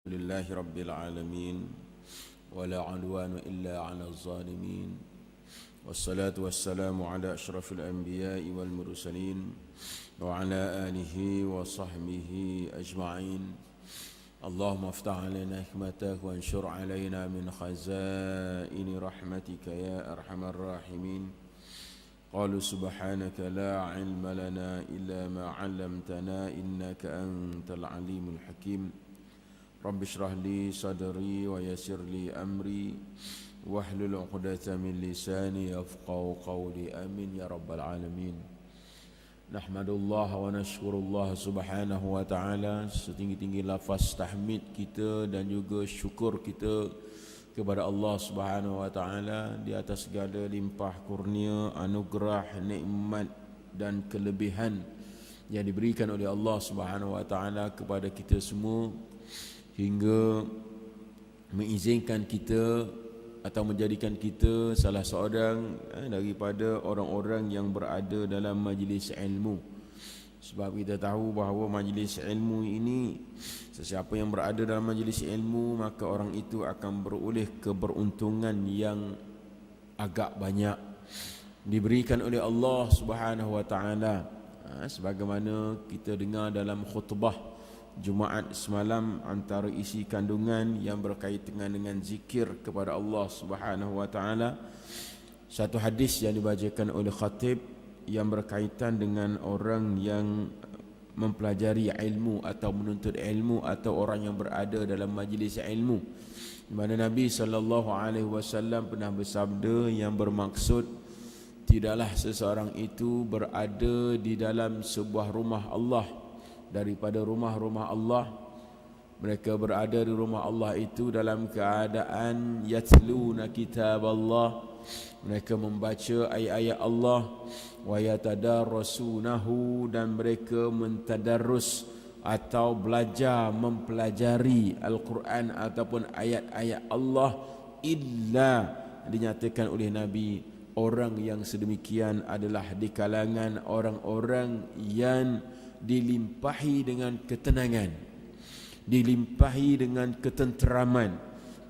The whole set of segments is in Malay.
لله رب العالمين ولا عدوان إلا على الظالمين والصلاة والسلام على أشرف الأنبياء والمرسلين وعلى آله وصحبه أجمعين. اللهم افتح علينا حكمتك وانشر علينا من خزائن رحمتك يا أرحم الراحمين. قالوا سبحانك لا علم لنا إلا ما علمتنا إنك أنت العليم الحكيم. رب اشرح لي صدري ويسر لي أمري واحلل عقدة من لساني يفقهوا قولي آمين يا رب العالمين. Nahmadullah wa nashkurullah subhanahu wa ta'ala, setinggi-tinggi lafaz tahmid kita dan juga syukur kita kepada Allah subhanahu wa ta'ala di atas segala limpah kurnia, anugerah, nikmat dan kelebihan yang diberikan oleh Allah subhanahu wa ta'ala kepada kita semua, hingga mengizinkan kita atau menjadikan kita salah seorang daripada orang-orang yang berada dalam majlis ilmu. Sebab kita tahu bahawa majlis ilmu ini, sesiapa yang berada dalam majlis ilmu, maka orang itu akan beroleh keberuntungan yang agak banyak diberikan oleh Allah Subhanahu wa taala. Sebagaimana kita dengar dalam khutbah Jumaat semalam, antara isi kandungan yang berkaitan dengan zikir kepada Allah Subhanahu wa taala, satu hadis yang dibacakan oleh khatib yang berkaitan dengan orang yang mempelajari ilmu atau menuntut ilmu, atau orang yang berada dalam majlis ilmu, di mana Nabi SAW pernah bersabda yang bermaksud, tidaklah seseorang itu berada di dalam sebuah rumah Allah daripada rumah-rumah Allah. Mereka berada di rumah Allah itu dalam keadaan yatluna kitab Allah, mereka membaca ayat-ayat Allah, wa yatadarrasunahu, dan mereka mentadarrus atau belajar mempelajari Al-Quran ataupun ayat-ayat Allah. Illa, dinyatakan oleh Nabi, orang yang sedemikian adalah di kalangan orang-orang yang dilimpahi dengan ketenangan, dilimpahi dengan ketenteraman.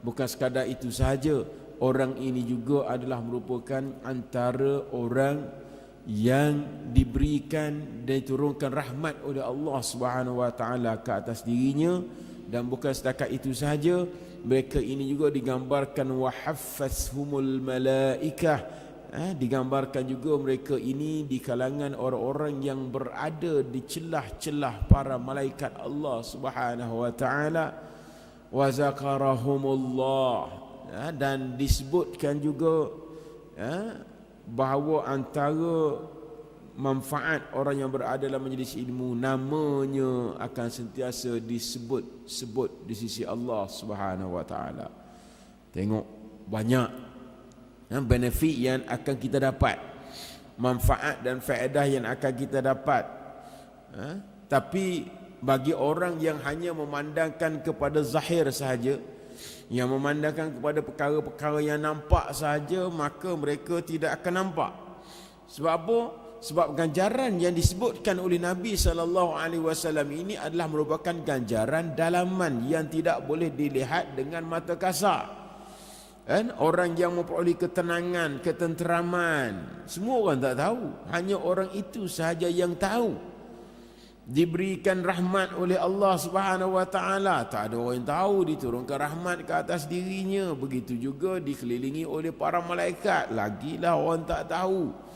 Bukan sekadar itu sahaja, orang ini juga adalah merupakan antara orang yang diberikan dan diturunkan rahmat oleh Allah Subhanahu wa taala ke atas dirinya. Dan bukan setakat itu sahaja, mereka ini juga digambarkan wa haffazhumul malaikah, digambarkan juga mereka ini di kalangan orang-orang yang berada di celah-celah para malaikat Allah Subhanahu wa taala. Wa zakarahumullah, dan disebutkan juga bahawa antara manfaat orang yang berada dalam majlis ilmu, namanya akan sentiasa disebut di sisi Allah Subhanahu wa taala. Tengok banyak benefit yang akan kita dapat, manfaat dan faedah yang akan kita dapat. Tapi bagi orang yang hanya memandangkan kepada zahir sahaja, yang memandangkan kepada perkara-perkara yang nampak sahaja, maka mereka tidak akan nampak. Sebab apa? Sebab ganjaran yang disebutkan oleh Nabi SAW ini adalah merupakan ganjaran dalaman yang tidak boleh dilihat dengan mata kasar. Orang yang memperoleh ketenangan, ketenteraman, semua orang tak tahu, hanya orang itu sahaja yang tahu. Diberikan rahmat oleh Allah Subhanahu wa taala, tak ada orang yang tahu, diturunkan rahmat ke atas dirinya. Begitu juga dikelilingi oleh para malaikat, lagilah orang tak tahu.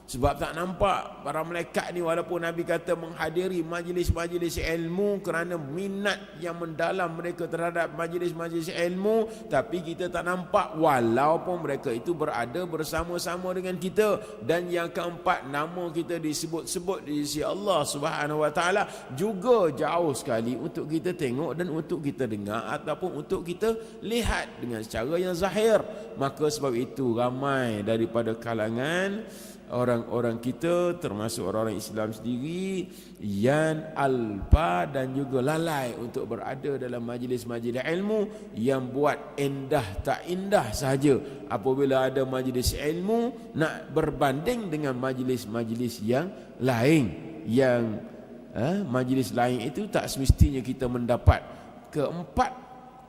Sebab tak nampak para malaikat ni, walaupun Nabi kata menghadiri majlis-majlis ilmu kerana minat yang mendalam mereka terhadap majlis-majlis ilmu, tapi kita tak nampak walaupun mereka itu berada bersama-sama dengan kita. Dan yang keempat, nama kita disebut-sebut di sisi Allah Subhanahu wa taala juga jauh sekali untuk kita tengok dan untuk kita dengar ataupun untuk kita lihat dengan secara yang zahir. Maka sebab itu ramai daripada kalangan orang-orang kita, termasuk orang-orang Islam sendiri, yang alpa dan juga lalai untuk berada dalam majlis-majlis ilmu, yang buat indah tak indah sahaja apabila ada majlis ilmu nak berbanding dengan majlis-majlis yang lain, yang majlis lain itu tak semestinya kita mendapat keempat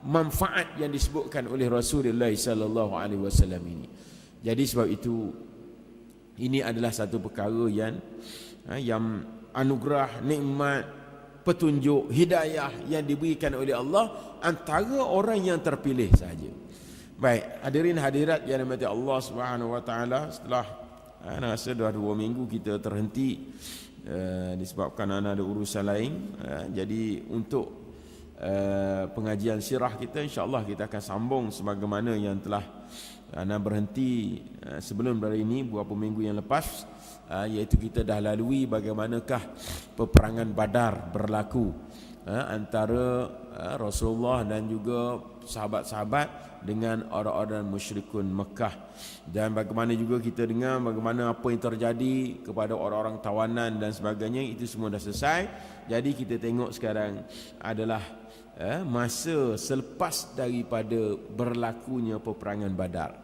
manfaat yang disebutkan oleh Rasulullah sallallahu alaihi wasallam ini. Jadi sebab itu ini adalah satu perkara yang anugerah, nikmat, petunjuk, hidayah yang diberikan oleh Allah antara orang yang terpilih sahaja. Baik, hadirin hadirat yang dirahmati Allah Subhanahu wa taala, setelah rasa dah 2 minggu kita terhenti disebabkan ada urusan lain. Jadi untuk pengajian sirah kita, insya-Allah kita akan sambung sebagaimana yang telah berhenti sebelum dari ini beberapa minggu yang lepas, iaitu kita dah lalui bagaimanakah peperangan Badar berlaku antara Rasulullah dan juga sahabat-sahabat dengan orang-orang musyrikun Mekah, dan bagaimana juga kita dengar bagaimana apa yang terjadi kepada orang-orang tawanan dan sebagainya. Itu semua dah selesai. Jadi kita tengok sekarang adalah masa selepas daripada berlakunya peperangan Badar.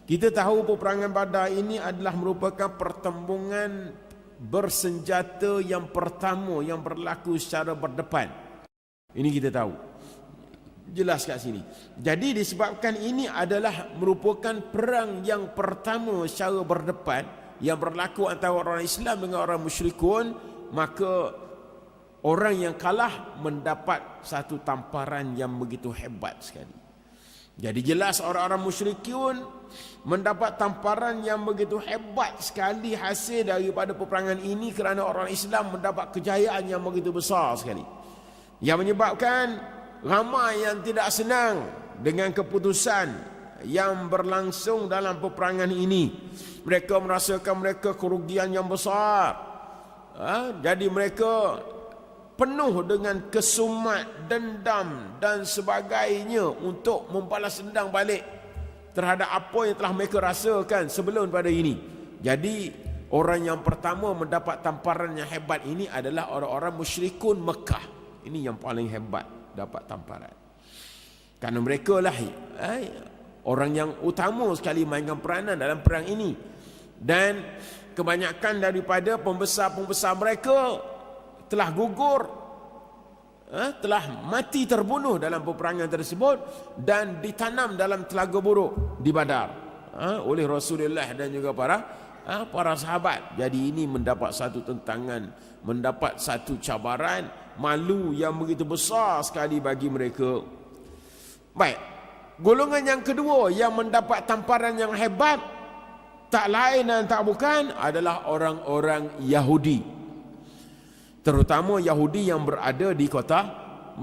Kita tahu peperangan Badar ini adalah merupakan pertembungan bersenjata yang pertama yang berlaku secara berdepan. Ini kita tahu jelas kat sini. Jadi disebabkan ini adalah merupakan perang yang pertama secara berdepan yang berlaku antara orang Islam dengan orang musyrikun, maka orang yang kalah mendapat satu tamparan yang begitu hebat sekali. Jadi jelas orang-orang musyrikun mendapat tamparan yang begitu hebat sekali hasil daripada peperangan ini, kerana orang Islam mendapat kejayaan yang begitu besar sekali, yang menyebabkan ramai yang tidak senang dengan keputusan yang berlangsung dalam peperangan ini. Mereka merasakan mereka kerugian yang besar. Jadi mereka penuh dengan kesumat, dendam dan sebagainya untuk membalas dendam balik terhadap apa yang telah mereka rasakan sebelum pada ini. Jadi orang yang pertama mendapat tamparan yang hebat ini adalah orang-orang musyrikun Mekah. Ini yang paling hebat dapat tamparan, kerana mereka lah orang yang utama sekali mainkan peranan dalam perang ini, dan kebanyakan daripada pembesar-pembesar mereka telah gugur, telah mati terbunuh dalam peperangan tersebut dan ditanam dalam telaga buruk di Badar oleh Rasulullah dan juga para sahabat. Jadi ini mendapat satu tentangan, mendapat satu cabaran, malu yang begitu besar sekali bagi mereka. Baik, golongan yang kedua yang mendapat tamparan yang hebat tak lain dan tak bukan adalah orang-orang Yahudi, terutama Yahudi yang berada di kota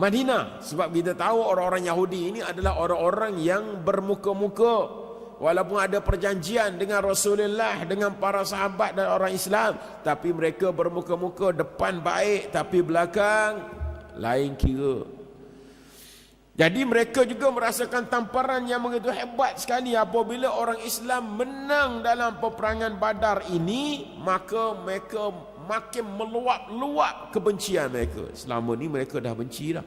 Madinah. Sebab kita tahu orang-orang Yahudi ini adalah orang-orang yang bermuka-muka. Walaupun ada perjanjian dengan Rasulullah, dengan para sahabat dan orang Islam, tapi mereka bermuka-muka, depan baik tapi belakang lain kira. Jadi mereka juga merasakan tamparan yang begitu hebat sekali apabila orang Islam menang dalam peperangan Badar ini, maka mereka makin meluap-luap kebencian mereka. Selama ni mereka dah benci dah.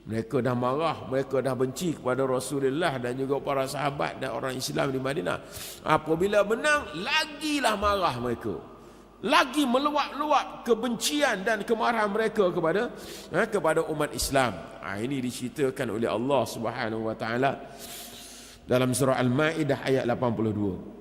Mereka dah marah, mereka dah benci kepada Rasulullah dan juga para sahabat dan orang Islam di Madinah. Apabila menang, lagilah marah mereka. Lagi meluap-luap kebencian dan kemarahan mereka kepada umat Islam. Ini diceritakan oleh Allah Subhanahu wa taala dalam surah Al-Maidah ayat 82.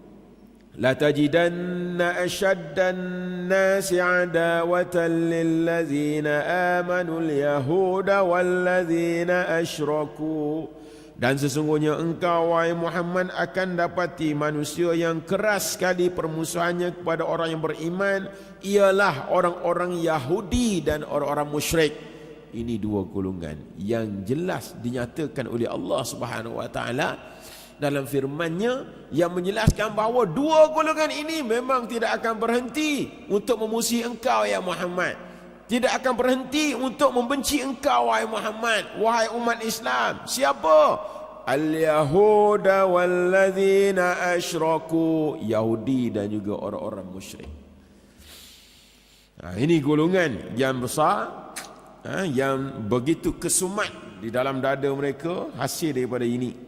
La tajidanna ashaddan nasi adawatan lillazina amanu al-yahuda wallazina asyraku. Dan sesungguhnya engkau wahai Muhammad akan dapati manusia yang keras sekali permusuhannya kepada orang yang beriman, ialah orang-orang Yahudi dan orang-orang musyrik. Ini dua golongan yang jelas dinyatakan oleh Allah Subhanahu wa taala dalam firman-Nya yang menjelaskan bahawa dua golongan ini memang tidak akan berhenti untuk memusuhi engkau ya Muhammad. Tidak akan berhenti untuk membenci engkau wahai Muhammad, wahai umat Islam. Siapa? Al-Yahuda wallazina asyraku, Yahudi dan juga orang-orang musyrik. Ini golongan yang besar, yang begitu kesumat di dalam dada mereka hasil daripada ini.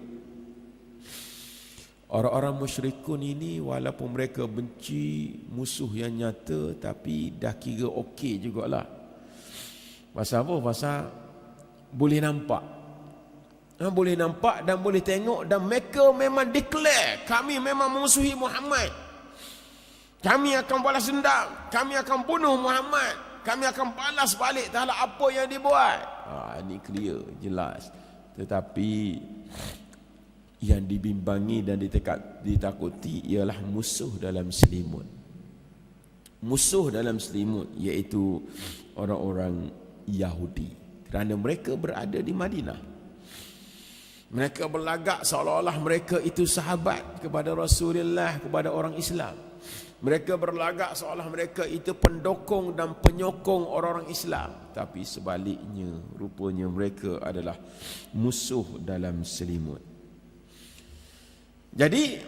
Orang-orang musyrikun ini walaupun mereka benci musuh yang nyata, tapi dah kira okey jugalah. Pasal apa? Pasal boleh nampak Boleh nampak dan boleh tengok, dan mereka memang declare, kami memang memusuhi Muhammad. Kami akan balas dendam, kami akan bunuh Muhammad, kami akan balas balik terhadap apa yang dibuat. Ini clear, jelas. Tetapi yang dibimbangi dan ditakuti ialah musuh dalam selimut. Musuh dalam selimut iaitu orang-orang Yahudi, kerana mereka berada di Madinah. Mereka berlagak seolah-olah mereka itu sahabat kepada Rasulullah, kepada orang Islam. Mereka berlagak seolah mereka itu pendukung dan penyokong orang-orang Islam. Tapi sebaliknya, rupanya mereka adalah musuh dalam selimut. Jadi,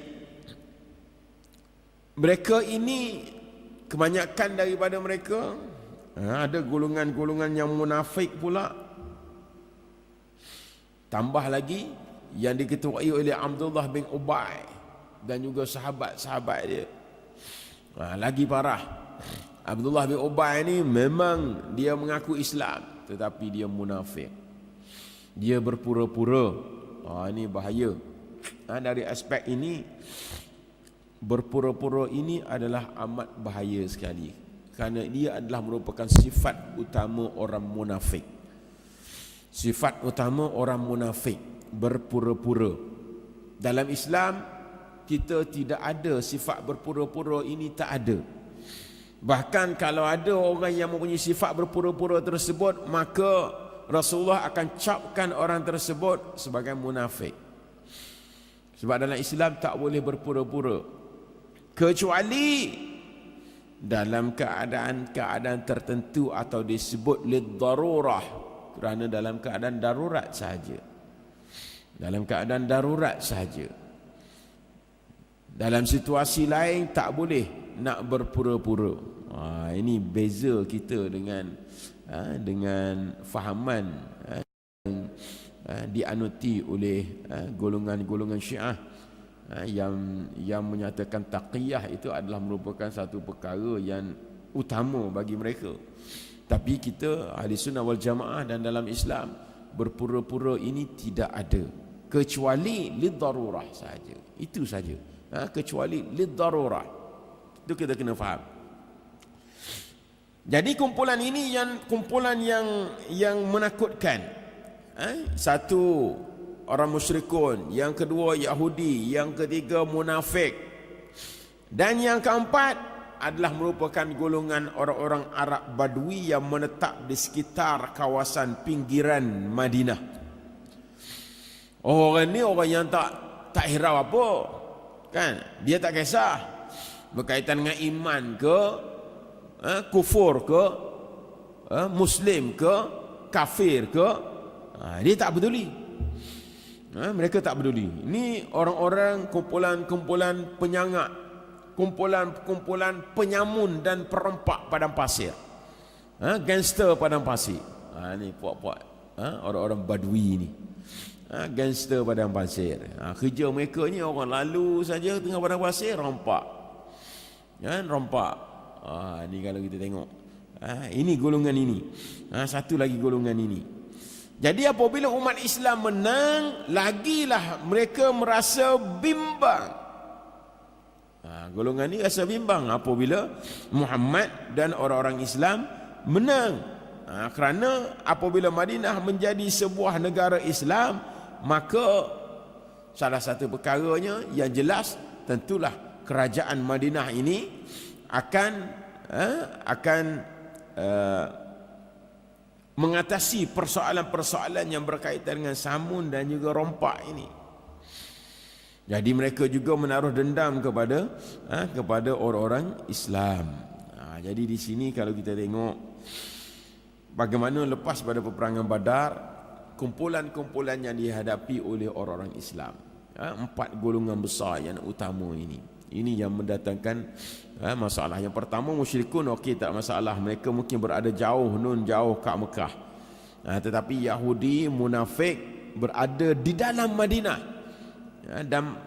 mereka ini, kebanyakan daripada mereka, ada golongan-golongan yang munafik pula. Tambah lagi yang diketuai oleh Abdullah bin Ubay dan juga sahabat-sahabat dia. Lagi parah. Abdullah bin Ubay ni memang dia mengaku Islam, tetapi dia munafik. Dia berpura-pura. Ini bahaya. Dari aspek ini, berpura-pura ini adalah amat bahaya sekali. Kerana dia adalah merupakan sifat utama orang munafik. Sifat utama orang munafik, berpura-pura. Dalam Islam, kita tidak ada sifat berpura-pura ini, tak ada. Bahkan kalau ada orang yang mempunyai sifat berpura-pura tersebut, maka Rasulullah akan capkan orang tersebut sebagai munafik. Sebab dalam Islam tak boleh berpura-pura, kecuali dalam keadaan-keadaan tertentu atau disebut lid-darurah, kerana dalam keadaan darurat sahaja. Dalam keadaan darurat sahaja. Dalam situasi lain tak boleh nak berpura-pura. Ini beza kita dengan fahaman dianuti oleh golongan-golongan Syiah yang menyatakan taqiyah itu adalah merupakan satu perkara yang utama bagi mereka. Tapi kita ahli sunnah wal jamaah dan dalam Islam, berpura-pura ini tidak ada, kecuali lid-darurah saja. Itu saja. Kecuali lid-darurah. Itu kita kena faham. Jadi kumpulan ini kumpulan yang menakutkan. Satu, orang musyrikun. Yang kedua, Yahudi. Yang ketiga, munafik. Dan yang keempat adalah merupakan golongan orang-orang Arab Badui yang menetap di sekitar kawasan pinggiran Madinah. Orang ni orang yang tak hirau apa, kan? Dia tak kisah berkaitan dengan iman ke, kufur ke, muslim ke, kafir ke, dia tak peduli. Mereka tak peduli. Ini orang-orang kumpulan penyangak, kumpulan penyamun dan perompak padang pasir, gangster padang pasir. Ni puak-puak, orang-orang Badui ni, gangster padang pasir. Kerja mereka ni orang lalu saja tengah padang pasir, rompak, rompak. Ni kalau kita tengok, ini golongan ini. Satu lagi golongan ini. Jadi apabila umat Islam menang, lagilah mereka merasa bimbang. Golongan ini rasa bimbang apabila Muhammad dan orang-orang Islam menang. Kerana apabila Madinah menjadi sebuah negara Islam, maka salah satu perkaranya yang jelas, tentulah kerajaan Madinah ini akan mengatasi persoalan-persoalan yang berkaitan dengan samun dan juga rompak ini. Jadi mereka juga menaruh dendam kepada orang-orang Islam. Jadi di sini kalau kita tengok bagaimana lepas pada peperangan Badar, kumpulan-kumpulan yang dihadapi oleh orang-orang Islam, 4 golongan besar yang utama ini yang mendatangkan masalah. Yang pertama, musyrikun, okey, tak masalah, mereka mungkin berada jauh kat Mekah. Tetapi Yahudi, munafik berada di dalam Madinah. Dan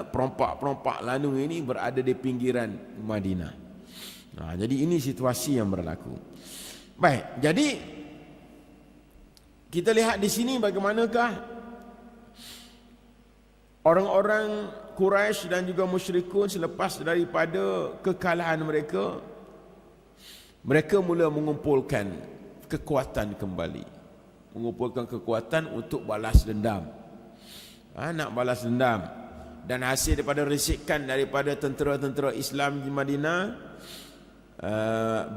perompak-perompak lanu ini berada di pinggiran Madinah. Jadi ini situasi yang berlaku. Baik, jadi kita lihat di sini bagaimanakah orang-orang Quraisy dan juga musyrikun selepas daripada kekalahan mereka, mereka mula mengumpulkan kekuatan kembali. Mengumpulkan kekuatan untuk balas dendam. Nak balas dendam. Dan hasil daripada risikan daripada tentera-tentera Islam di Madinah,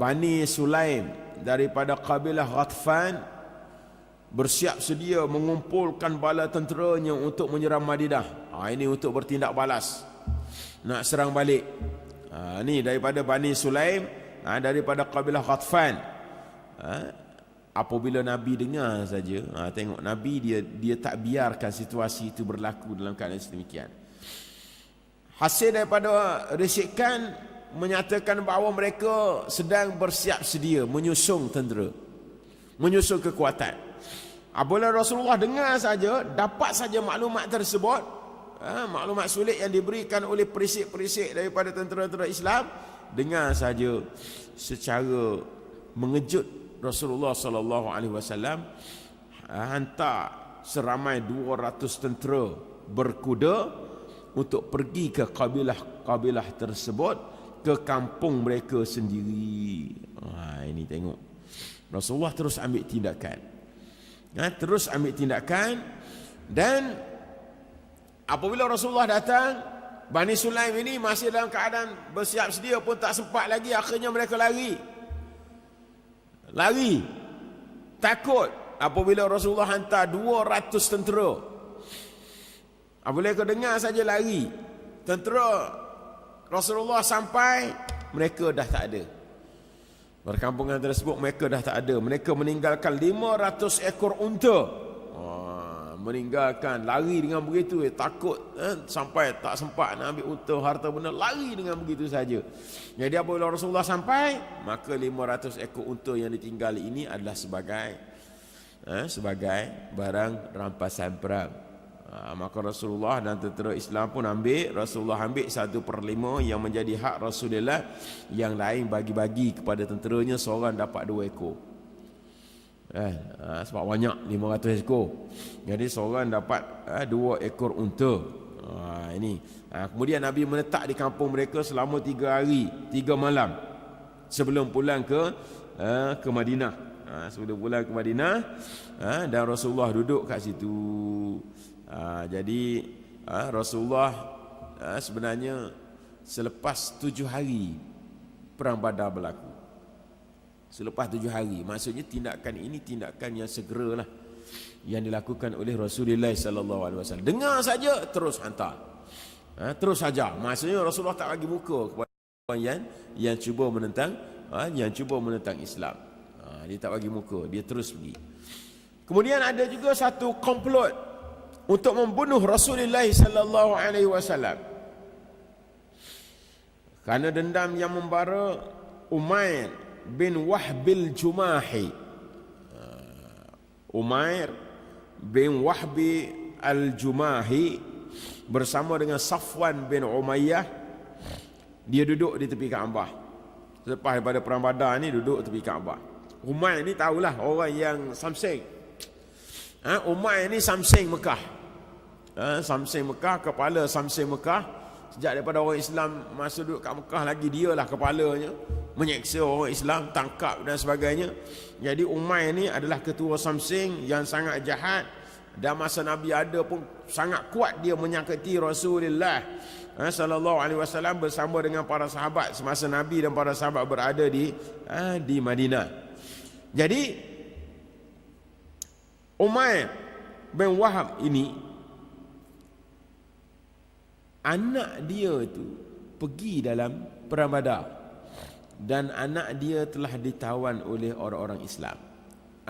Bani Sulaim daripada kabilah Ghatfan bersiap sedia mengumpulkan bala tenteranya untuk menyerang Madinah. Ini untuk bertindak balas, nak serang balik. Ni daripada Bani Sulaim, daripada kabilah Ghatfan. Apabila Nabi dengar saja, tengok Nabi dia tak biarkan situasi itu berlaku dalam keadaan sedemikian. Hasil daripada risikan menyatakan bahawa mereka sedang bersiap sedia menyusung tentera, menyusung kekuatan. Apabila Rasulullah dengar saja, dapat saja maklumat tersebut, maklumat sulit yang diberikan oleh perisik-perisik daripada tentera-tentera Islam, dengar saja, secara mengejut Rasulullah sallallahu alaihi wasallam hantar seramai 200 tentera berkuda untuk pergi ke kabilah tersebut, ke kampung mereka sendiri. Ini tengok, Rasulullah terus ambil tindakan. Terus ambil tindakan. Dan apabila Rasulullah datang, Bani Sulaim ini masih dalam keadaan bersiap sedia pun tak sempat lagi. Akhirnya mereka lari, takut apabila Rasulullah hantar 200 tentera. Apabila mereka dengar saja lari. Tentera Rasulullah sampai, mereka dah tak ada. Perkampungan tersebut mereka dah tak ada. Mereka meninggalkan 500 ekor unta. Meninggalkan, lari dengan begitu, takut sampai tak sempat nak ambil unta, harta benda, lari dengan begitu saja. Jadi apabila Rasulullah sampai, maka 500 ekor unta yang ditinggal ini adalah sebagai barang rampasan perang. Maka Rasulullah dan tentera Islam pun ambil. Rasulullah ambil 1/5 yang menjadi hak Rasulullah, yang lain bagi-bagi kepada tenteranya, seorang dapat 2 ekor. Sebab banyak 500 ekor, jadi seorang dapat 2 ekor unta. Kemudian Nabi menetap di kampung mereka selama 3 hari 3 malam sebelum pulang ke Madinah. Sebelum pulang ke Madinah, dan Rasulullah duduk kat situ. Jadi Rasulullah sebenarnya selepas 7 hari perang Badar berlaku. Selepas 7 hari, maksudnya tindakan ini tindakan yang segeralah yang dilakukan oleh Rasulullah sallallahu alaihi wasallam. Dengar saja terus hantar, terus saja. Maksudnya Rasulullah tak bagi muka kepada orang yang cuba menentang Islam. Dia tak bagi muka, dia terus pergi. Kemudian ada juga satu komplot untuk membunuh Rasulullah sallallahu alaihi wasallam. Kerana dendam yang membara, Umair bin Wahbil Jumahi, Umair bin Wahbi al-Jumahi bersama dengan Safwan bin Umayyah, dia duduk di tepi Kaabah. Selepas daripada perang Badar ni, duduk tepi Kaabah. Umair ni tahulah orang yang samseng. Umair ni samseng Mekah. Samseng Mekah, kepala samseng Mekah. Sejak daripada orang Islam masa duduk kat Mekah lagi, dialah kepalanya, menyeksa orang Islam, tangkap dan sebagainya. Jadi Umair ni adalah ketua samseng yang sangat jahat. Dan masa Nabi ada pun sangat kuat dia menyakiti Rasulullah sallallahu alaihi wasallam bersama dengan para sahabat semasa Nabi dan para sahabat berada di Madinah. Jadi Umair bin Wahab ini, anak dia itu pergi dalam perang Badar, dan anak dia telah ditawan oleh orang-orang Islam.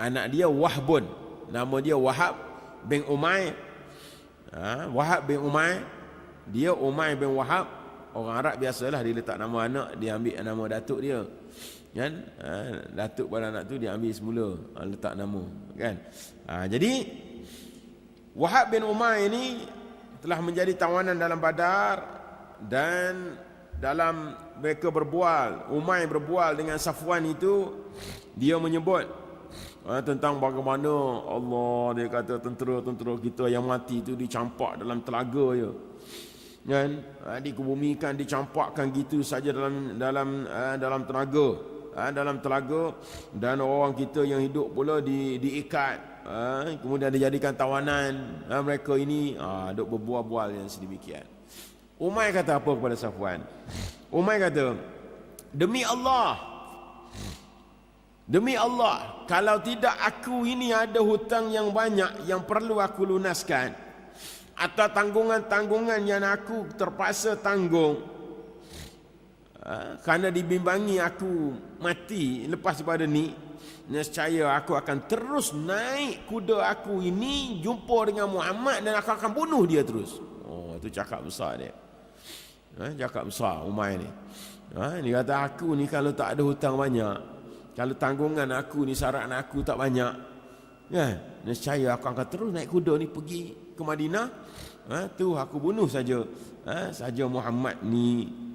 Anak dia Wahbun, nama dia Wahab bin Umair. Wahab bin Umair, dia Umair bin Wahab. Orang Arab biasalah, dia letak nama anak, dia ambil nama datuk dia, kan? Datuk pada anak tu dia ambil semula, letak nama, kan? Jadi Wahab bin Umair ini telah menjadi tawanan dalam Badar. Dan dalam mereka berbual, Umair berbual dengan Safwan itu, dia menyebut tentang bagaimana Allah dia kata tentera-tentera kita yang mati itu dicampak dalam telaga je. Kan? Dikebumikan, dicampakkan gitu saja dalam telaga. Dalam telaga, dan orang kita yang hidup pula diikat, kemudian dijadikan tawanan. Mereka ini duk berbual-bual yang sedemikian. Umay kata apa kepada Safwan? Umay kata, demi Allah, kalau tidak aku ini ada hutang yang banyak yang perlu aku lunaskan, atau tanggungan-tanggungan yang aku terpaksa tanggung, kerana dibimbangi aku mati lepas daripada ni, nescaya aku akan terus naik kuda aku ini, jumpa dengan Muhammad, dan aku akan bunuh dia terus. Itu cakap besar dia. Cakap besar Umay ni. Dia kata, aku ni kalau tak ada hutang banyak, kalau tanggungan aku ni, syarat aku tak banyak, nescaya aku akan terus naik kuda ni pergi ke Madinah. Tu aku bunuh saja Muhammad ni.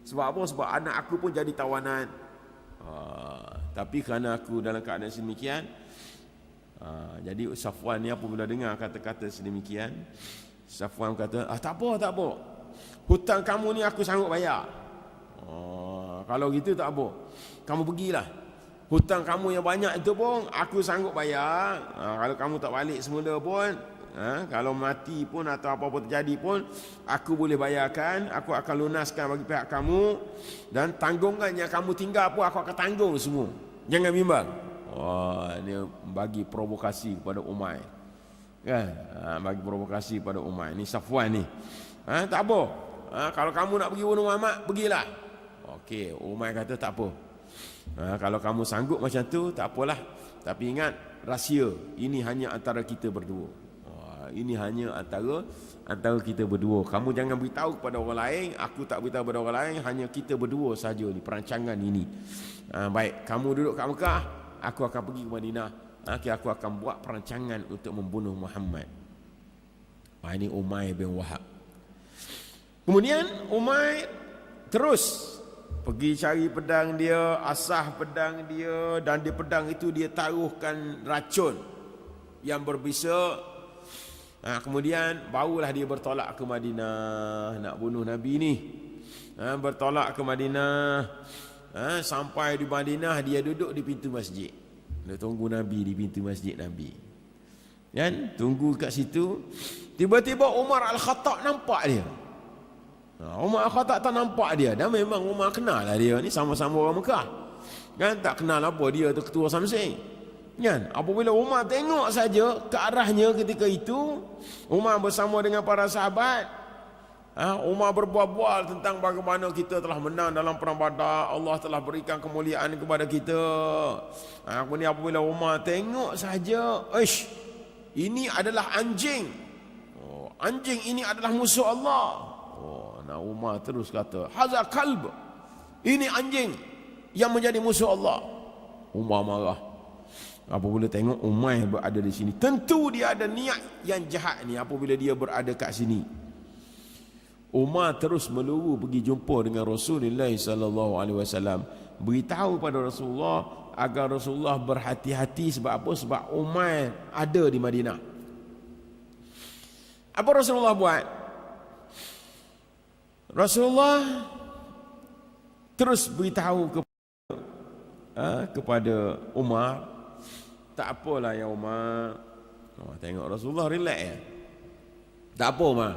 Sebab apa? Sebab anak aku pun jadi tawanan. Tapi kerana aku dalam keadaan sedemikian, jadi Safwan ni apabila dengar kata-kata sedemikian, Safwan kata, tak apa, hutang kamu ni aku sanggup bayar. Kalau gitu tak apa, kamu pergilah. Hutang kamu yang banyak itu pun aku sanggup bayar. Kalau kamu tak balik semula pun, kalau mati pun atau apa-apa terjadi pun, aku boleh bayarkan, aku akan lunaskan bagi pihak kamu, dan tanggungan yang kamu tinggal pun aku akan tanggung semua. Jangan bimbang. Dia bagi provokasi kepada Umay. Bagi provokasi kepada Umay. Ni Safwan ni. Tak apa. Kalau kamu nak pergi bunuh Muhammad, pergilah. Okey, Umay kata tak apa. Kalau kamu sanggup macam tu, tak apalah. Tapi ingat, rahsia. Ini hanya antara kita berdua. Ini hanya antara kita berdua. Kamu jangan beritahu kepada orang lain, aku tak beritahu kepada orang lain, hanya kita berdua saja di perancangan ini. Baik, kamu duduk kat Mekah, aku akan pergi ke Madinah. Aku akan buat perancangan untuk membunuh Muhammad. Ini Umay bin Wahab. Kemudian Umay terus pergi cari pedang dia, asah pedang dia, dan di pedang itu dia taruhkan racun yang berbisa. Kemudian barulah dia bertolak ke Madinah nak bunuh Nabi ni. Bertolak ke Madinah. Sampai di Madinah, dia duduk di pintu masjid. Dia tunggu Nabi di pintu masjid Nabi. Kan? Tunggu kat situ. Tiba-tiba Umar Al-Khattab nampak dia. Umar Al-Khattab tak nampak dia. Dan memang Umar kenal lah dia ni, sama-sama orang Mekah. Kan? Tak kenal apa dia tu ketua Samsing. Kan? Apabila Umar tengok saja ke arahnya ketika itu, Umar bersama dengan para sahabat, Umar berbual-bual tentang bagaimana kita telah menang dalam perang Badar, Allah telah berikan kemuliaan kepada kita. Kemudian apabila Umar tengok saja, ini adalah anjing. Anjing ini adalah musuh Allah. Umar terus kata, haza kalb. Ini anjing yang menjadi musuh Allah. Umar marah. Apabila tengok Umar berada di sini, tentu dia ada niat yang jahat ni apabila dia berada kat sini. Umar terus meluru pergi jumpa dengan Rasulullah sallallahu alaihi wasallam, beritahu pada Rasulullah agar Rasulullah berhati-hati. Sebab apa? Sebab Umar ada di Madinah. Apa Rasulullah buat? Rasulullah terus beritahu kepada Umar, tak apalah ya Umar. Tengok Rasulullah relax ya. Tak apa Umar,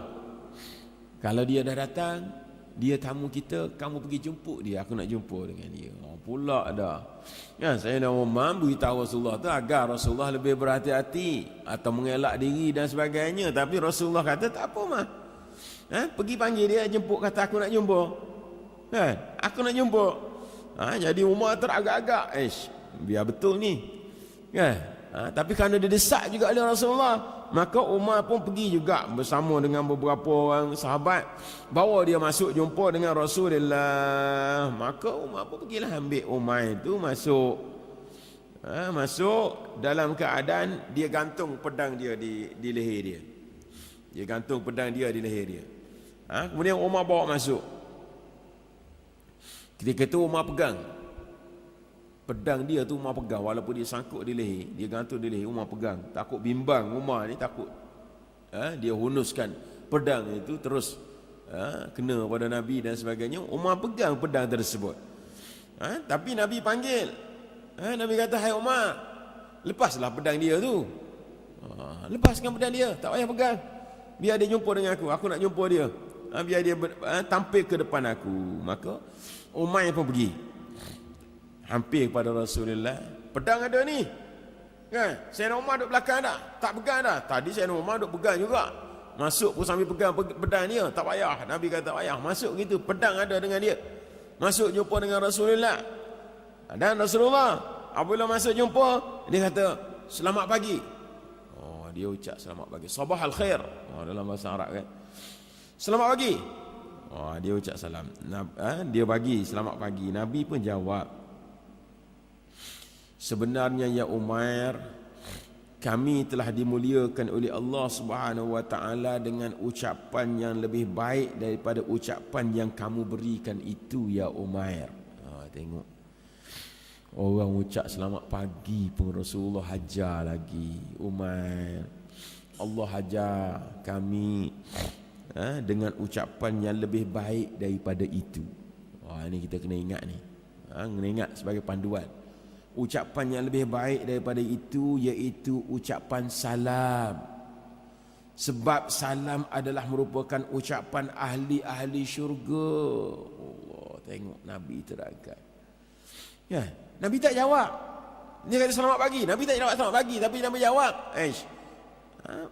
kalau dia dah datang, dia tamu kita, kamu pergi jemput dia, aku nak jumpa dengan dia. Pula dah. Saya dah Umar beritahu Rasulullah tu agar Rasulullah lebih berhati-hati atau mengelak diri dan sebagainya. Tapi Rasulullah kata tak apa Umar. Pergi panggil dia, jemput, kata aku nak jumpa. Aku nak jumpa. Jadi Umar teragak-agak, biar betul ni. Tapi kerana dia desak juga oleh Rasulullah, maka Umar pun pergi juga bersama dengan beberapa orang sahabat, bawa dia masuk jumpa dengan Rasulullah. Maka Umar pun pergilah ambil Umar itu masuk. Masuk dalam keadaan dia gantung pedang dia di leher dia. Dia gantung pedang dia di leher dia. Kemudian Umar bawa masuk. Ketika itu Umar pegang Pedang dia tu Umar pegang, walaupun dia sangkut di leher, dia gantung di leher, Umar pegang. Takut bimbang Umar ni, takut dia hunuskan pedang itu terus kena pada Nabi dan sebagainya. Umar pegang pedang tersebut. Tapi Nabi panggil, Nabi kata, hai Umar, lepaslah pedang dia tu. Lepaskan pedang dia, tak payah pegang. Biar dia jumpa dengan aku nak jumpa dia. Biar dia tampil ke depan aku. Maka Umar pun pergi, hampir kepada Rasulullah. Pedang ada ni kan? Sayyidina Umar duduk belakang dah, tak pegang dah. Tadi Sayyidina Umar duduk pegang juga. Masuk pun sambil pegang pedang dia, tak payah. Nabi kata tak payah, masuk gitu, pedang ada dengan dia. Masuk jumpa dengan Rasulullah. Dan Rasulullah apabila masuk jumpa, dia kata selamat pagi. Dia ucap selamat pagi, sabah al khair dalam bahasa Arab kan, selamat pagi. Dia ucap salam, dia bagi selamat pagi. Nabi pun jawab, sebenarnya ya Umar, kami telah dimuliakan oleh Allah Subhanahu wa taala dengan ucapan yang lebih baik daripada ucapan yang kamu berikan itu ya Umar. Tengok, orang ucap selamat pagi pun Rasulullah hajar lagi. Umar, Allah hajar kami dengan ucapan yang lebih baik daripada itu. Ini kita kena ingat ni, kena ingat sebagai panduan. Ucapan yang lebih baik daripada itu iaitu ucapan salam. Sebab salam adalah merupakan ucapan ahli-ahli syurga. Allah, tengok Nabi terangkan. Ya, Nabi tak jawab. Dia kata selamat pagi, Nabi tak jawab selamat pagi, tapi Nabi jawab,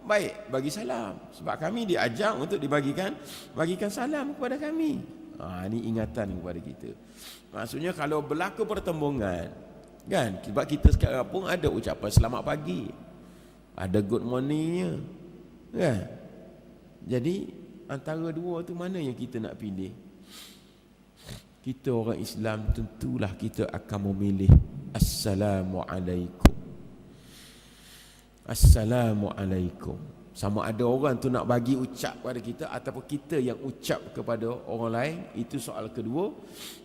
baik, bagi salam. Sebab kami diajar untuk bagikan salam kepada kami. Ini ingatan kepada kita. Maksudnya kalau berlaku pertembungan kan, sebab kita sekarang pun ada ucapan selamat pagi, ada good morningnya kan. Jadi antara dua tu mana yang kita nak pilih? Kita orang Islam tentulah kita akan memilih Assalamualaikum. Assalamualaikum. Sama ada orang tu nak bagi ucap kepada kita ataupun kita yang ucap kepada orang lain, itu soal kedua.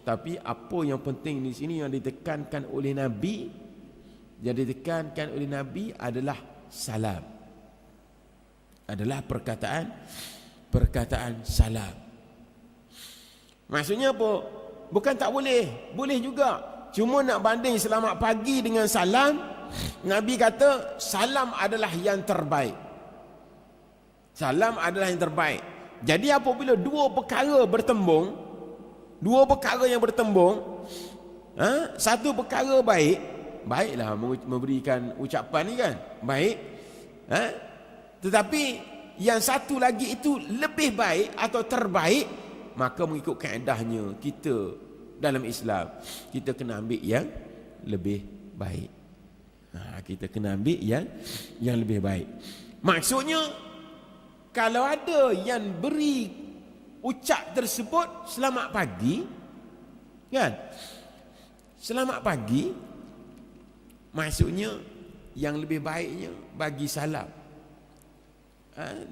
Tapi apa yang penting di sini yang ditekankan oleh Nabi, adalah salam. Adalah perkataan salam. Maksudnya apa? Bukan tak boleh, boleh juga. Cuma nak banding selamat pagi dengan salam, Nabi kata salam adalah yang terbaik. Salam adalah yang terbaik. Jadi apabila dua perkara yang bertembung, satu perkara baik, baiklah memberikan ucapan ni kan, baik. Tetapi yang satu lagi itu lebih baik atau terbaik, maka mengikut kaedahnya kita dalam Islam, kita kena ambil yang lebih baik. Kita kena ambil yang lebih baik. Maksudnya kalau ada yang beri ucap tersebut selamat pagi kan, selamat pagi, maksudnya yang lebih baiknya bagi salam.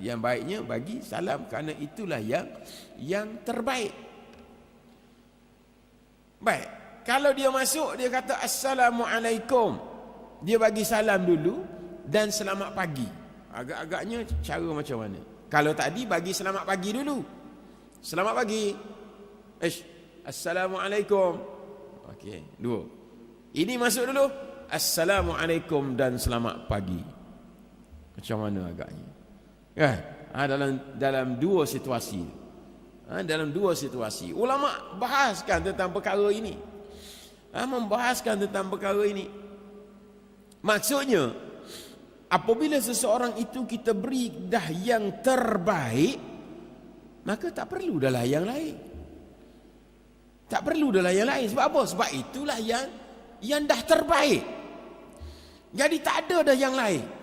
Yang baiknya bagi salam, kerana itulah yang terbaik. Baik, kalau dia masuk dia kata Assalamualaikum, dia bagi salam dulu dan selamat pagi. Agak-agaknya cara macam mana? Kalau tadi bagi selamat pagi dulu, selamat pagi, Assalamualaikum. Okey, dua. Ini masuk dulu, Assalamualaikum dan selamat pagi. Macam mana agaknya? Dalam dua situasi. Dalam dua situasi ulama bahaskan tentang perkara ini. Membahaskan tentang perkara ini. Maksudnya apabila seseorang itu kita beri dah yang terbaik, maka tak perlu dah yang lain. Tak perlu dah yang lain. Sebab apa? Sebab itulah yang dah terbaik. Jadi tak ada dah yang lain.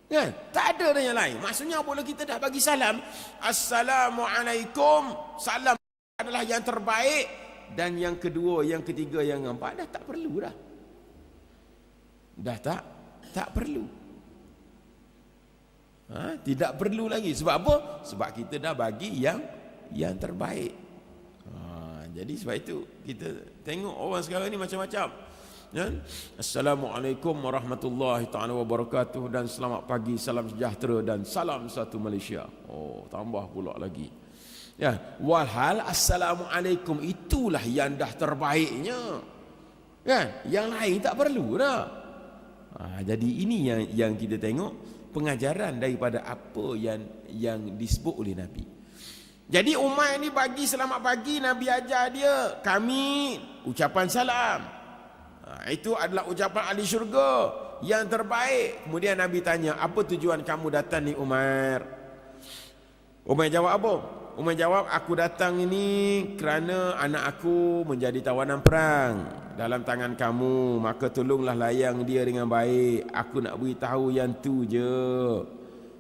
Kan? Tak ada yang lain. Maksudnya apabila kita dah bagi salam, Assalamualaikum, salam adalah yang terbaik, dan yang kedua, yang ketiga, yang keempat dah tak perlu dah. Dah tak perlu. Tidak perlu lagi. Sebab apa? Sebab kita dah bagi yang terbaik. Jadi sebab itu kita tengok orang sekarang ni macam-macam. Ya? Assalamualaikum warahmatullahi taala wabarakatuh dan selamat pagi, salam sejahtera dan salam satu Malaysia. Oh, tambah pula lagi. Ya, walhal assalamualaikum itulah yang dah terbaiknya. Kan? Yang lain tak perlu dah. Jadi ini yang kita tengok pengajaran daripada apa yang disebut oleh Nabi. Jadi Umair ni bagi selamat pagi, Nabi ajar dia kami ucapan salam. Itu adalah ucapan ahli syurga yang terbaik. Kemudian Nabi tanya, apa tujuan kamu datang ni Umair? Umair jawab apa? Umair jawab, aku datang ini kerana anak aku menjadi tawanan perang dalam tangan kamu, maka tolonglah layang dia dengan baik. Aku nak beritahu yang tu je.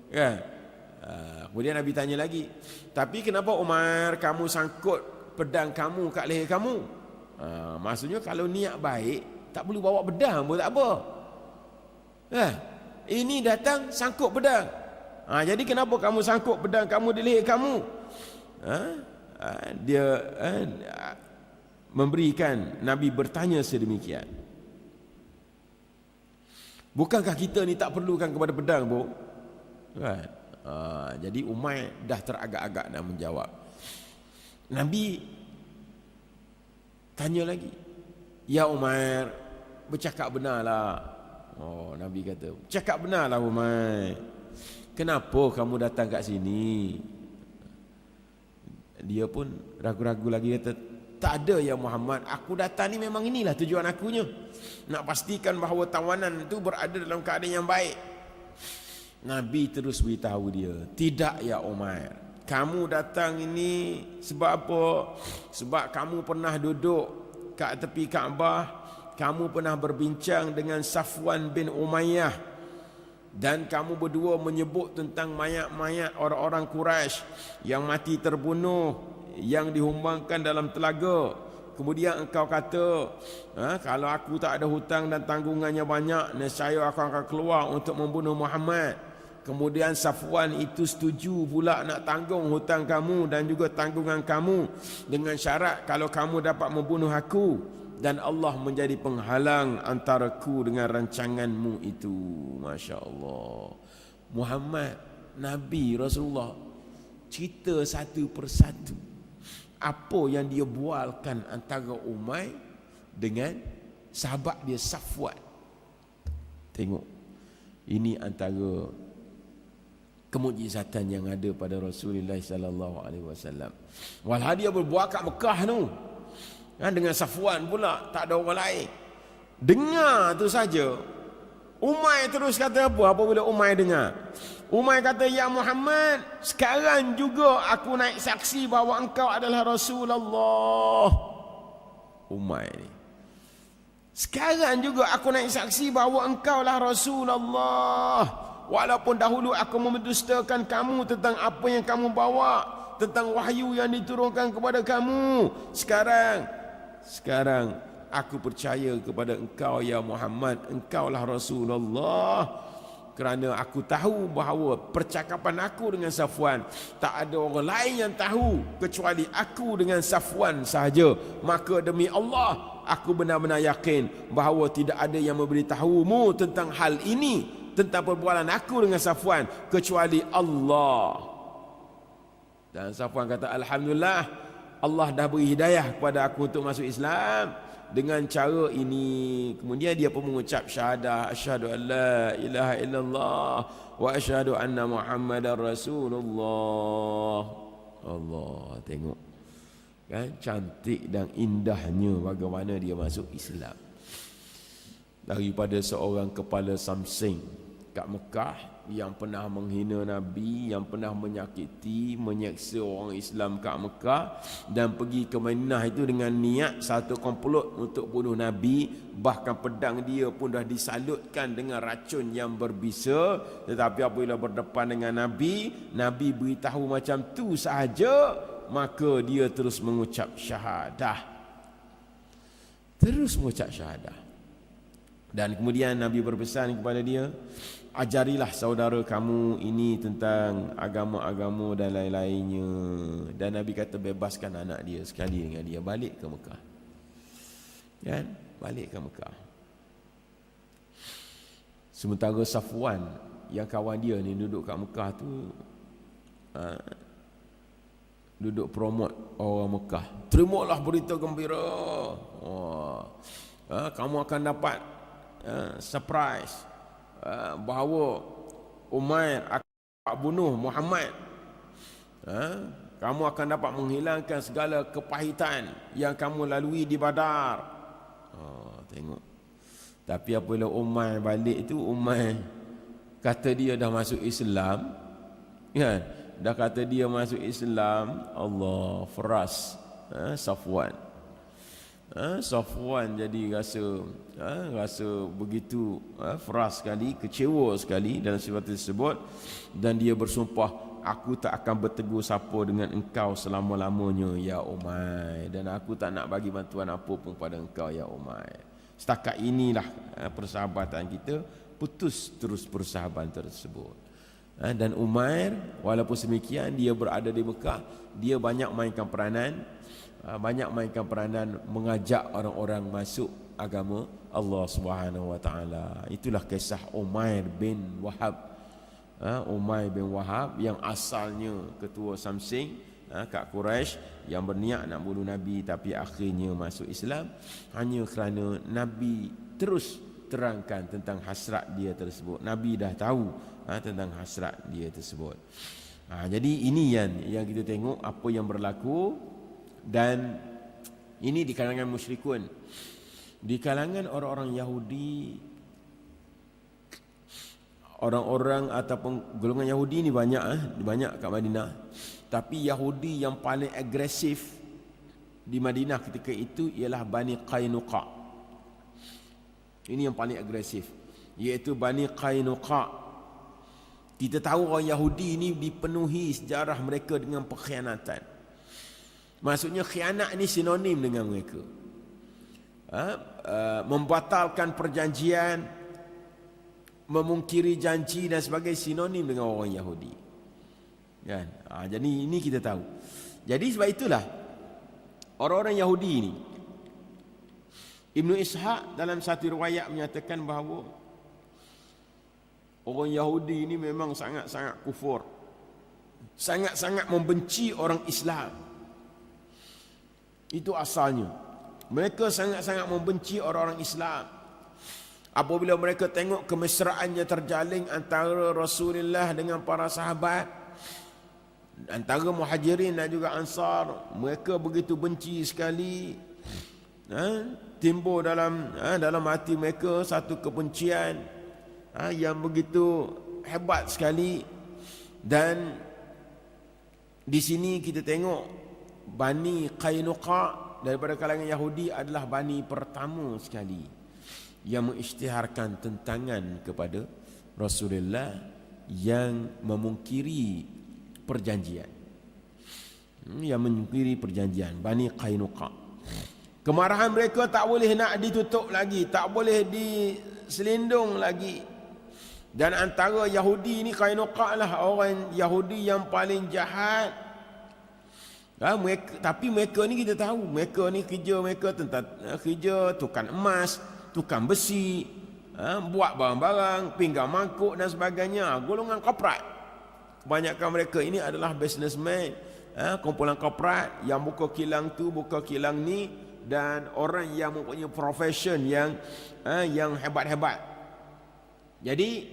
Kan? Kemudian Nabi tanya lagi, tapi kenapa Umar kamu sangkut pedang kamu kat leher kamu? Maksudnya kalau niat baik tak perlu bawa pedang pun tak apa. Ini datang sangkut pedang. Jadi kenapa kamu sangkut pedang kamu di leher kamu? Dia memberikan, Nabi bertanya sedemikian. Bukankah kita ni tak perlukan kepada pedang pun? Jadi Umair dah teragak-agak nak menjawab. Nabi tanya lagi, ya Umair, bercakap benarlah. Nabi kata, cakap benarlah Umair. Kenapa kamu datang kat sini? Dia pun ragu-ragu lagi, kata, tak ada ya Muhammad, aku datang ni memang inilah tujuan akunya, nak pastikan bahawa tawanan itu berada dalam keadaan yang baik. Nabi terus beritahu dia, tidak ya Umair, kamu datang ini sebab apa? Sebab kamu pernah duduk kat tepi Kaabah, kamu pernah berbincang dengan Safwan bin Umayyah, dan kamu berdua menyebut tentang mayat-mayat orang-orang Quraisy yang mati terbunuh, yang dihumbangkan dalam telaga. Kemudian engkau kata, kalau aku tak ada hutang dan tanggungannya banyak, nescaya aku akan keluar untuk membunuh Muhammad. Kemudian Safwan itu setuju pula nak tanggung hutang kamu dan juga tanggungan kamu, dengan syarat kalau kamu dapat membunuh aku, dan Allah menjadi penghalang antaraku dengan rancanganmu itu. Masya Allah. Muhammad, Nabi Rasulullah cerita satu persatu apa yang dia bualkan antara Umair dengan sahabat dia Safwan. Tengok, ini antara kemujizatan yang ada pada Rasulullah sallallahu alaihi wasallam. Walhal dia berbual kat Mekah tu, dengan Safwan pula, tak ada orang lain. Dengar tu saja, Umair terus kata apa apabila Umair dengar? Umair kata, ya Muhammad, sekarang juga aku naik saksi bahawa engkau adalah Rasulullah. Umair ni, sekarang juga aku naik saksi bahawa engkau lah Rasulullah. Walaupun dahulu aku mendustakan kamu tentang apa yang kamu bawa, tentang wahyu yang diturunkan kepada kamu. Sekarang aku percaya kepada engkau ya Muhammad, engkaulah Rasulullah, kerana aku tahu bahawa percakapan aku dengan Safwan tak ada orang lain yang tahu kecuali aku dengan Safwan sahaja. Maka demi Allah, aku benar-benar yakin bahawa tidak ada yang memberitahumu tentang hal ini, tentang perbualan aku dengan Safwan, kecuali Allah. Dan Safwan kata, alhamdulillah, Allah dah beri hidayah kepada aku untuk masuk Islam dengan cara ini. Kemudian dia pun mengucap syahadah, asyhadu an la ilaha illallah wa asyhadu anna Muhammadar Rasulullah. Allah, tengok kan, cantik dan indahnya bagaimana dia masuk Islam. Daripada seorang kepala samsing kat Mekah yang pernah menghina Nabi, yang pernah menyakiti, menyeksa orang Islam kat Mekah, dan pergi ke Madinah itu dengan niat satu komplot untuk bunuh Nabi. Bahkan pedang dia pun dah disalutkan dengan racun yang berbisa. Tetapi apabila berdepan dengan Nabi, Nabi beritahu macam tu sahaja, maka dia terus mengucap syahadah. Terus mengucap syahadah. Dan kemudian Nabi berpesan kepada dia, ajarilah saudara kamu ini tentang agama-agama dan lain-lainnya. Dan Nabi kata bebaskan anak dia sekali dengan dia, balik ke Mekah. Kan? Balik ke Mekah. Sementara Safwan yang kawan dia ni duduk kat Mekah tu, duduk promote orang Mekah. Terimalah berita gembira. Kamu akan dapat surprise bahawa Umair akan bunuh Muhammad. Kamu akan dapat menghilangkan segala kepahitan yang kamu lalui di Badar. Tengok. Tapi apabila Umair balik tu, Umair kata dia dah masuk Islam, kan? Dah kata dia masuk Islam, Allah feras Safwan. Safwan jadi rasa begitu feras sekali, kecewa sekali dalam sifat tersebut, dan dia bersumpah, aku tak akan bertegur sapa dengan engkau selama-lamanya ya Umair, dan aku tak nak bagi bantuan apa pun pada engkau ya Umair. Setakat inilah persahabatan kita, putus terus persahabatan tersebut. Dan Umair walaupun semikian dia berada di Mekah, dia banyak mainkan peranan mengajak orang-orang masuk agama Allah Subhanahu wa taala. Itulah kisah Umair bin Wahab. Umair bin Wahab yang asalnya ketua Samsing kat Quraisy, yang berniat nak bunuh Nabi tapi akhirnya masuk Islam hanya kerana Nabi terus terangkan tentang hasrat dia tersebut. Nabi dah tahu tentang hasrat dia tersebut. Jadi ini yang kita tengok apa yang berlaku, dan ini di kalangan musyrikun. Di kalangan orang-orang Yahudi, orang-orang ataupun golongan Yahudi ni banyak kat Madinah. Tapi Yahudi yang paling agresif di Madinah ketika itu ialah Bani Qainuqa. Ini yang paling agresif, iaitu Bani Qainuqa. Kita tahu orang Yahudi ini dipenuhi sejarah mereka dengan pengkhianatan. Maksudnya khianat ni sinonim dengan mereka. Membatalkan perjanjian, memungkiri janji dan sebagainya, sinonim dengan orang Yahudi. Kan? Jadi ini kita tahu. Jadi sebab itulah orang-orang Yahudi ini, Ibnu Ishaq dalam satu riwayat menyatakan bahawa orang Yahudi ini memang sangat-sangat kufur, sangat-sangat membenci orang Islam. Itu asalnya. Mereka sangat-sangat membenci orang-orang Islam. Apabila mereka tengok kemesraannya terjalin antara Rasulullah dengan para sahabat, antara Muhajirin dan juga Ansar, mereka begitu benci sekali. Timbul dalam hati mereka satu kebencian yang begitu hebat sekali. Dan di sini kita tengok Bani Qainuqa daripada kalangan Yahudi adalah bani pertama sekali yang mengisytiharkan tentangan kepada Rasulullah, yang memungkiri perjanjian. Yang memungkiri perjanjian, Bani Qainuqa. Kemarahan mereka tak boleh nak ditutup lagi, tak boleh diselindung lagi. Dan antara Yahudi ni, Qainuqa lah orang Yahudi yang paling jahat. Tapi mereka ni kita tahu, mereka ni kerja mereka tentang kerja tukang emas, tukang besi, buat barang-barang, pinggang mangkuk dan sebagainya, golongan korporat. Kebanyakan mereka ini adalah businessman, kumpulan korporat yang buka kilang tu, buka kilang ni, dan orang yang mempunyai profession yang hebat-hebat. Jadi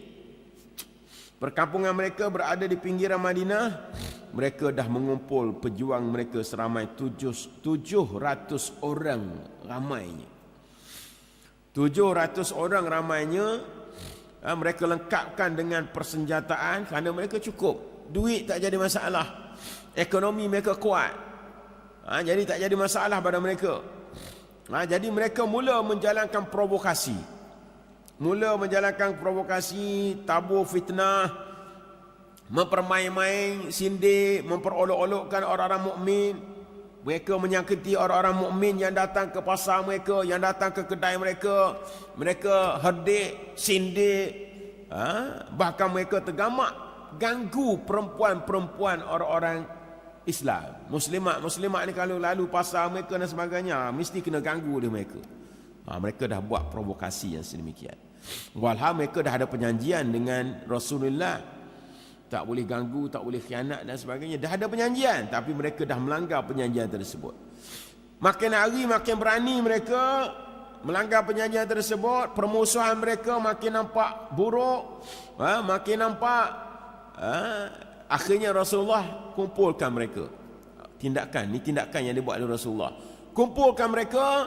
perkampungan mereka berada di pinggiran Madinah. Mereka dah mengumpul pejuang mereka seramai 700 orang ramainya. 700 orang ramainya. Mereka lengkapkan dengan persenjataan kerana mereka cukup. Duit tak jadi masalah. Ekonomi mereka kuat. Jadi tak jadi masalah pada mereka. Jadi mereka mula menjalankan provokasi. Tabur fitnah, mempermain-main, sindir, memperolok-olokkan orang-orang mukmin. Mereka menyakiti orang-orang mukmin yang datang ke pasar mereka, yang datang ke kedai mereka. Mereka herdik, sindir, bahkan mereka tergamak ganggu perempuan-perempuan orang-orang Islam. Muslimat ni kalau lalu pasar mereka dan sebagainya, mesti kena ganggu dia mereka. Mereka dah buat provokasi yang sedemikian. Walhal mereka dah ada perjanjian dengan Rasulullah, tak boleh ganggu, tak boleh khianat dan sebagainya. Dah ada perjanjian, tapi mereka dah melanggar perjanjian tersebut. Makin hari makin berani mereka melanggar perjanjian tersebut. Permusuhan mereka makin nampak buruk, makin nampak. Akhirnya Rasulullah kumpulkan mereka. Tindakan yang dibuat oleh Rasulullah. Kumpulkan mereka.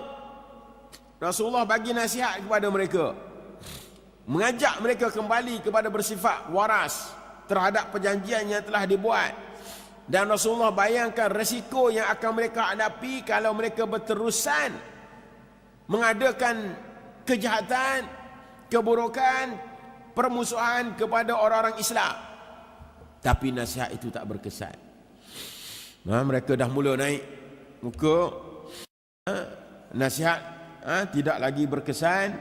Rasulullah bagi nasihat kepada mereka, mengajak mereka kembali kepada bersifat waras terhadap perjanjian yang telah dibuat. Dan Rasulullah bayangkan resiko yang akan mereka hadapi kalau mereka berterusan mengadakan kejahatan, keburukan, permusuhan kepada orang-orang Islam. Tapi nasihat itu tak berkesan. Mereka dah mula naik muka, nasihat tidak lagi berkesan.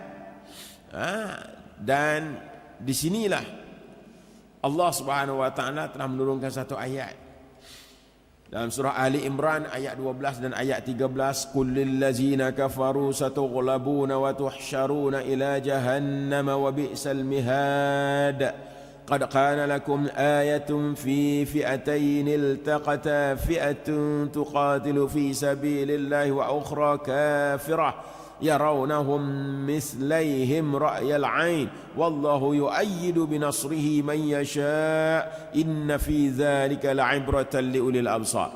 Dan di sinilah Allah Subhanahu wa taala telah menurunkan satu ayat dalam surah Ali Imran ayat 12 dan ayat 13, qul lil ladzina kafaru satughlabuna wa tuhsyaruna ila jahannam wa bi'sal mihad qad kana lakum ayatun fi fi'atayn iltaqata fi'atun tuqatilu fi sabilillahi wa ukhra kafirah يرونهم مثليهم رأي العين والله يؤيد بنصره من يشاء إن في ذلك لعبرة لأولي الأبصار.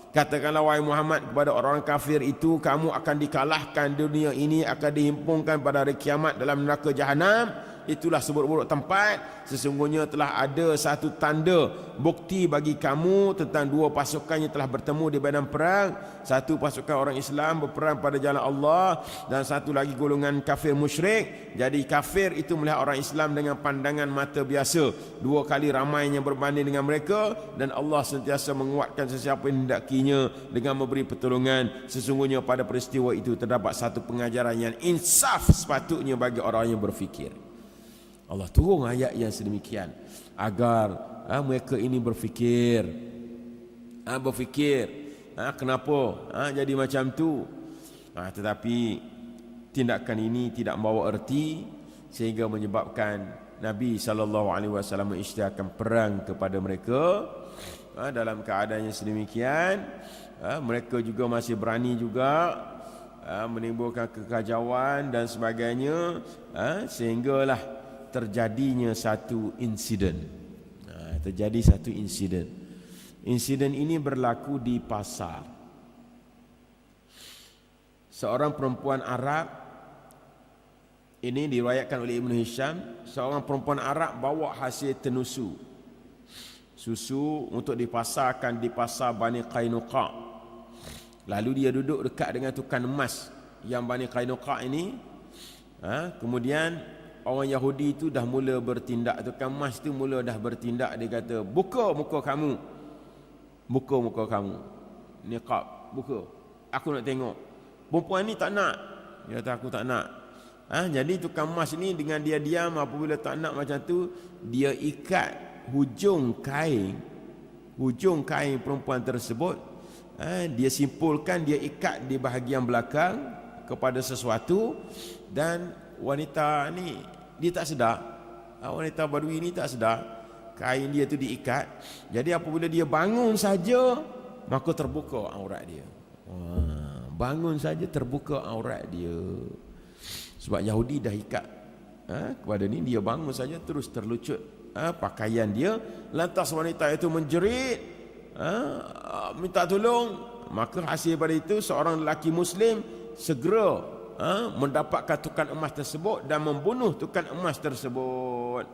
Katakanlah wahai Muhammad kepada orang kafir itu, kamu akan dikalahkan dunia ini, akan dihimpunkan pada hari kiamat dalam neraka jahanam. Itulah seburuk-buruk tempat. Sesungguhnya telah ada satu tanda bukti bagi kamu tentang dua pasukan yang telah bertemu di medan perang. Satu pasukan orang Islam berperang pada jalan Allah, dan satu lagi golongan kafir musyrik. Jadi kafir itu melihat orang Islam dengan pandangan mata biasa, dua kali ramainya berbanding dengan mereka. Dan Allah sentiasa menguatkan sesiapa yang hendakinya dengan memberi pertolongan. Sesungguhnya pada peristiwa itu terdapat satu pengajaran yang insaf sepatutnya bagi orang yang berfikir. Allah turun ayat yang sedemikian agar mereka ini berfikir. Kenapa jadi macam tu? Tetapi tindakan ini tidak membawa erti sehingga menyebabkan Nabi SAW mengisytiharkan perang kepada mereka. Dalam keadaan yang sedemikian, mereka juga masih berani juga menimbulkan kekacauan dan sebagainya, sehinggalah terjadinya satu insiden. Insiden ini berlaku di pasar. Seorang perempuan Arab, ini diriwayatkan oleh Ibn Hisham, seorang perempuan Arab bawa hasil tenusu, susu untuk dipasarkan di pasar Bani Qainuqa. Lalu dia duduk dekat dengan tukang emas yang Bani Qainuqa ini. Kemudian orang Yahudi itu dah mula bertindak. Tukang emas tu mula dah bertindak. Dia kata, buka muka kamu, niqab, buka, aku nak tengok. Perempuan ni tak nak. Dia kata, aku tak nak. Jadi tukang emas ni dengan dia diam, apabila tak nak macam tu, dia ikat hujung kain perempuan tersebut. Dia simpulkan, dia ikat di bahagian belakang kepada sesuatu. Dan wanita ni, dia tak sedar, wanita Badui ni tak sedar, kain dia tu diikat. Jadi apabila dia bangun saja, maka terbuka aurat dia. Bangun saja terbuka aurat dia. Sebab Yahudi dah ikat kepada ni, dia bangun saja terus terlucut pakaian dia. Lantas wanita itu menjerit, minta tolong. Maka hasil pada itu seorang lelaki Muslim segera mendapatkan tukang emas tersebut dan membunuh tukang emas tersebut.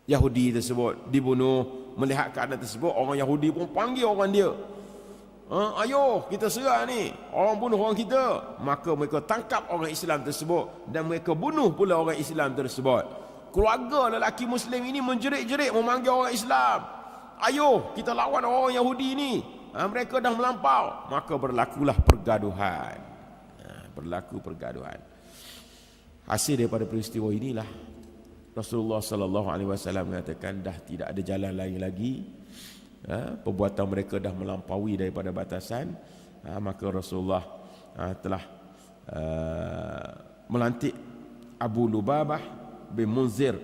Yahudi tersebut dibunuh. Melihat keadaan tersebut, orang Yahudi pun panggil orang dia, ayo kita serang ni, orang bunuh orang kita. Maka mereka tangkap orang Islam tersebut dan mereka bunuh pula orang Islam tersebut. Keluarga lelaki Muslim ini menjerit-jerit memanggil orang Islam, ayo kita lawan orang Yahudi ni, mereka dah melampau. Maka berlakulah pergaduhan. Hasil daripada peristiwa inilah Rasulullah sallallahu alaihi wasallam mengatakan dah tidak ada jalan lain lagi. Perbuatan mereka dah melampaui daripada batasan. Maka Rasulullah telah melantik Abu Lubabah bin Munzir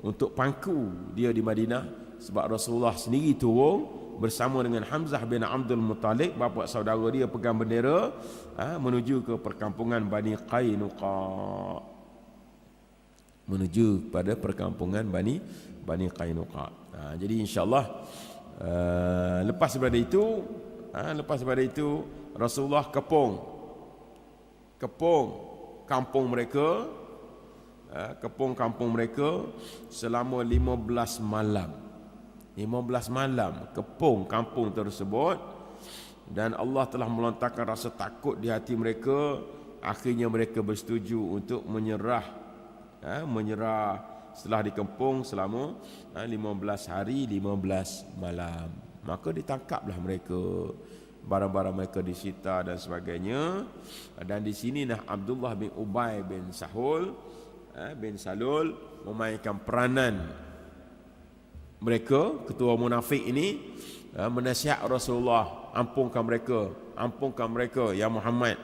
untuk pangku dia di Madinah, sebab Rasulullah sendiri turun bersama dengan Hamzah bin Abdul Muttalib, bapa saudara dia pegang bendera, menuju ke perkampungan Bani Qainuqa, menuju pada perkampungan Bani Qainuqa. Jadi insya-Allah lepas daripada itu Rasulullah kepung kampung mereka, selama 15 malam. 15 malam kepung kampung tersebut, dan Allah telah melontarkan rasa takut di hati mereka. Akhirnya mereka bersetuju untuk menyerah setelah dikepung selama 15 hari 15 malam. Maka ditangkaplah mereka, barang-barang mereka disita dan sebagainya. Dan di sini Abdullah bin Ubay bin Salul memainkan peranan mereka, ketua munafik ini, menasihat Rasulullah, ampunkan mereka ya Muhammad,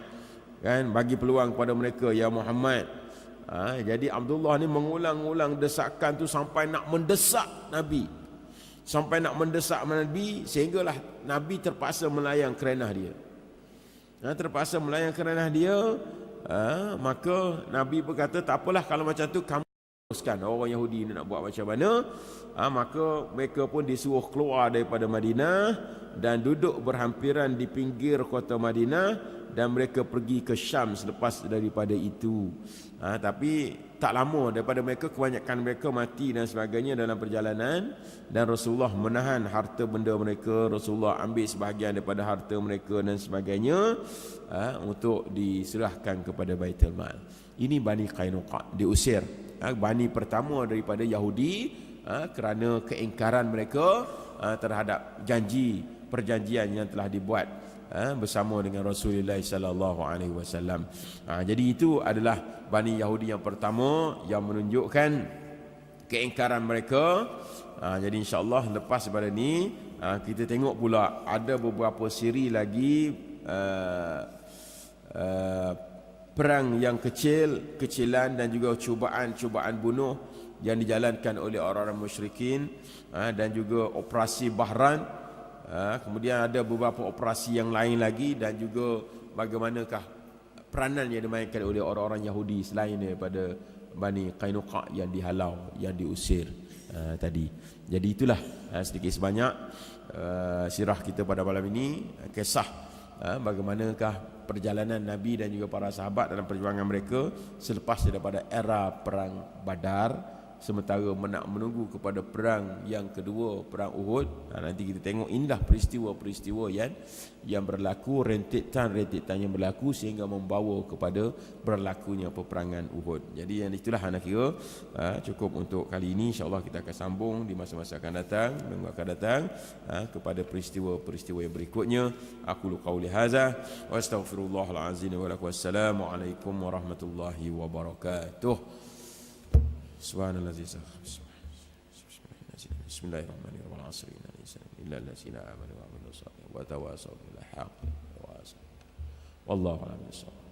kan, bagi peluang kepada mereka ya Muhammad. Jadi Abdullah ni mengulang-ulang desakan tu sampai nak mendesak Nabi, sehinggalah Nabi terpaksa melayang kerenah dia. Maka Nabi berkata, tak apalah kalau macam tu, kamu teruskan, orang Yahudi ni nak buat macam mana. Maka mereka pun disuruh keluar daripada Madinah dan duduk berhampiran di pinggir kota Madinah, dan mereka pergi ke Syam selepas daripada itu. Tapi tak lama daripada mereka, kebanyakan mereka mati dan sebagainya dalam perjalanan, dan Rasulullah menahan harta benda mereka. Rasulullah ambil sebahagian daripada harta mereka dan sebagainya, untuk diserahkan kepada Baitul Mal. Ini Bani Qainuqa diusir, bani pertama daripada Yahudi, kerana keingkaran mereka terhadap perjanjian yang telah dibuat bersama dengan Rasulullah sallallahu alaihi wasallam. Jadi itu adalah Bani Yahudi yang pertama yang menunjukkan keingkaran mereka. Jadi insya-Allah lepas daripada ni kita tengok pula ada beberapa siri lagi, perang yang kecilan dan juga cubaan bunuh yang dijalankan oleh orang-orang musyrikin, dan juga operasi Bahran. Kemudian ada beberapa operasi yang lain lagi, dan juga bagaimanakah peranan yang dimainkan oleh orang-orang Yahudi selain daripada Bani Qainuqa yang dihalau, yang diusir tadi. Jadi itulah sedikit sebanyak sirah kita pada malam ini, kisah bagaimanakah perjalanan Nabi dan juga para sahabat dalam perjuangan mereka selepas daripada era perang Badar, sementara menunggu kepada perang yang kedua, perang Uhud. Nanti kita tengok indah peristiwa-peristiwa yang berlaku, rentetan yang berlaku sehingga membawa kepada berlakunya peperangan Uhud. Jadi yang itulah anak kira cukup untuk kali ini. InsyaAllah kita akan sambung di masa-masa akan datang, minggu akan datang, kepada peristiwa-peristiwa yang berikutnya. Aku qauli hadza wa astaghfirullahal azim wa lakum. Wassalamualaikum warahmatullahi wabarakatuh. Subhanallazi Bismillahirrahmanirrahim. Wal 'asri innal insana illa allazina amanu wa 'amilus solihati wa tawassaw bil haqqi wa tawassaw. Wallahu a'lam bissawab.